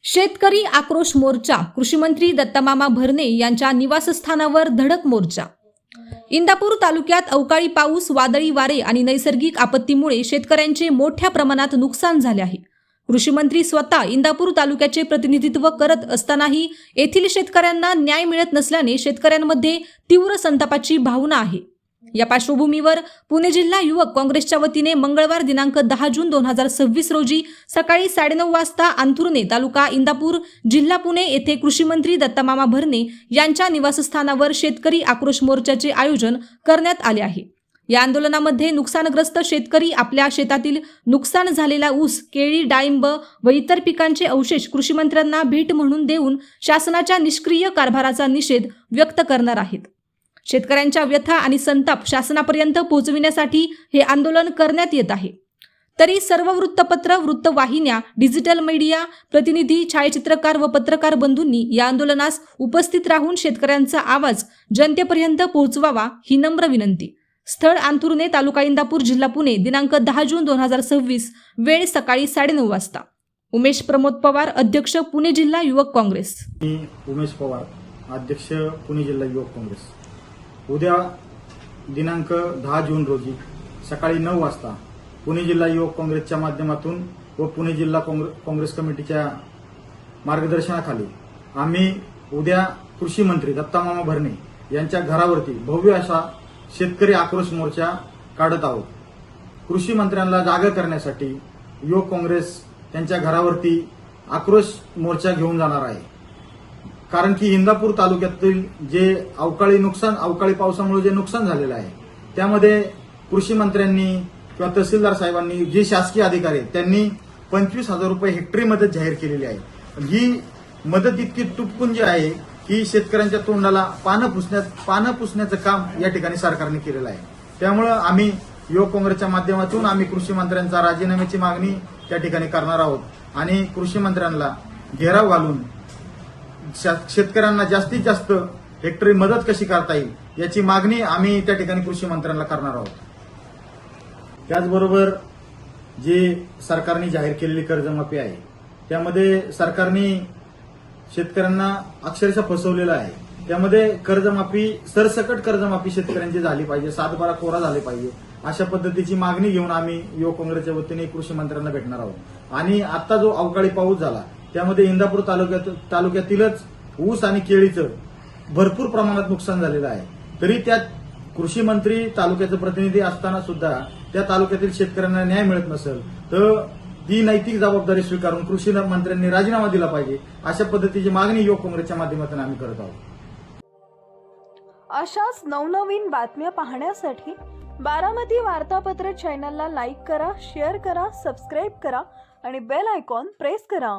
शेतकरी आक्रोश मोर्चा, कृषीमंत्री दत्तामामा भरणे यांच्या निवासस्थानावर धडक मोर्चा। इंदापूर तालुक्यात अवकाळी पाऊस, वादळी वारे आणि नैसर्गिक आपत्तीमुळे शेतकऱ्यांचे मोठ्या प्रमाणात नुकसान झाले आहे। कृषीमंत्री स्वतः इंदापूर तालुक्याचे प्रतिनिधित्व करत असतानाही येथील शेतकऱ्यांना न्याय मिळत नसल्याने शेतकऱ्यांमध्ये तीव्र संतापाची भावना आहे। या पार्श्वभूमीवर पुणे जिल्हा युवक काँग्रेसच्या वतीने मंगळवार दिनांक 10 जून 2026 रोजी सकाळी 9:30 वाजता अंथुर्णे तालुका इंदापूर जिल्हा पुणे येथे कृषीमंत्री दत्तामामा भरणे यांच्या निवासस्थानावर शेतकरी आक्रोश मोर्चाचे आयोजन करण्यात आले आहे। या आंदोलनामध्ये नुकसानग्रस्त शेतकरी आपल्या शेतातील नुकसान झालेला ऊस, केळी, डाळिंब व इतर पिकांचे अवशेष कृषीमंत्र्यांना भेट म्हणून देऊन शासनाच्या निष्क्रिय कारभाराचा निषेध व्यक्त करणार आहेत। शेतकऱ्यांच्या व्यथा आणि संताप शासनापर्यंत पोहोचविण्यासाठी हे आंदोलन करण्यात येत आहे। तरी सर्व वृत्तपत्र, वृत्तवाहिन्या, डिजिटल मीडिया प्रतिनिधी, छायाचित्रकार व पत्रकार बंधूंनी या आंदोलनास उपस्थित राहून शेतकऱ्यांचा आवाज जनतेपर्यंत पोहोचवावा ही नम्र विनंती। स्थळ अंथुर्णे तालुका इंदापूर जिल्हा पुणे दिनांक 10 जून 2026 वेळ सकाळी 9:30 वाजता। उमेश प्रमोद पवार, अध्यक्ष पुणे जिल्हा युवक काँग्रेस। उमेश पवार, अध्यक्ष पुणे जिल्हा युवक काँग्रेस। उद्या दिनांक 10 जून रोजी सकाळी 9 वाजता पुणे जिल्हा युवक काँग्रेसच्या माध्यमातून व पुणे जिल्हा काँग्रेस कमिटीच्या मार्गदर्शनाखाली आम्ही उद्या कृषी मंत्री दत्तामामा भरणे यांच्या घरावरती भव्य असा शेतकरी आक्रोश मोर्चा काढत आहोत। कृषी मंत्र्यांना जागा करण्यासाठी युवक काँग्रेस त्यांच्या घरावरती आक्रोश मोर्चा घेऊन जाणार आहे। कारण की इंदापूर तालुक्यातील जे अवकाळी पावसामुळे जे नुकसान झालेलं आहे त्यामध्ये कृषी मंत्र्यांनी किंवा तहसीलदार साहेबांनी जे शासकीय अधिकारी आहेत त्यांनी 25,000 रुपये हेक्टरी मदत जाहीर केलेली आहे। ही मदत इतकी तुटपुंजी आहे की शेतकऱ्यांच्या तोंडाला पानं पुसण्याचं काम या ठिकाणी सरकारने केलेलं आहे। त्यामुळे आम्ही युवक काँग्रेसच्या माध्यमातून आम्ही कृषी मंत्र्यांचा राजीनाम्याची मागणी त्या ठिकाणी करणार आहोत आणि कृषी मंत्र्यांना घेराव घालून शेतकऱ्यांना जास्तीत जास्त हेक्टरी मदत कशी करता येईल याची मागणी आम्ही त्या ठिकाणी कृषी मंत्र्यांना करणार आहोत। त्याचबरोबर जे सरकारने जाहीर केलेली कर्जमाफी आहे त्यामध्ये सरकारने शेतकऱ्यांना अक्षरशः फसवलेलं आहे। त्यामध्ये कर्जमाफी, सरसकट कर्जमाफी शेतकऱ्यांची झाली पाहिजे, 7/12 कोरा झाले पाहिजे अशा पद्धतीची मागणी घेऊन आम्ही युवक काँग्रेसच्या वतीने कृषी मंत्र्यांना भेटणार आहोत। आणि आता जो अवकाळी पाऊस झाला त्यामध्ये इंदापूर तालुक्यातीलच ऊस आणि केळीचं भरपूर प्रमाणात नुकसान झालेलं आहे। तरी त्यात कृषी मंत्री तालुक्याचे प्रतिनिधी असताना सुद्धा त्या तालुक्यातील शेतकऱ्यांना न्याय मिळत नसेल तर ती नैतिक जबाबदारी स्वीकारून कृषी मंत्र्यांनी राजीनामा दिला पाहिजे अशा पद्धतीची मागणी युवक काँग्रेसच्या माध्यमातून आम्ही करत आहोत। अशाच नवनवीन बातम्या पाहण्यासाठी बारामती वार्तापत्र चॅनलला लाईक करा, शेअर करा, सबस्क्राईब करा आणि बेल आयकॉन प्रेस करा।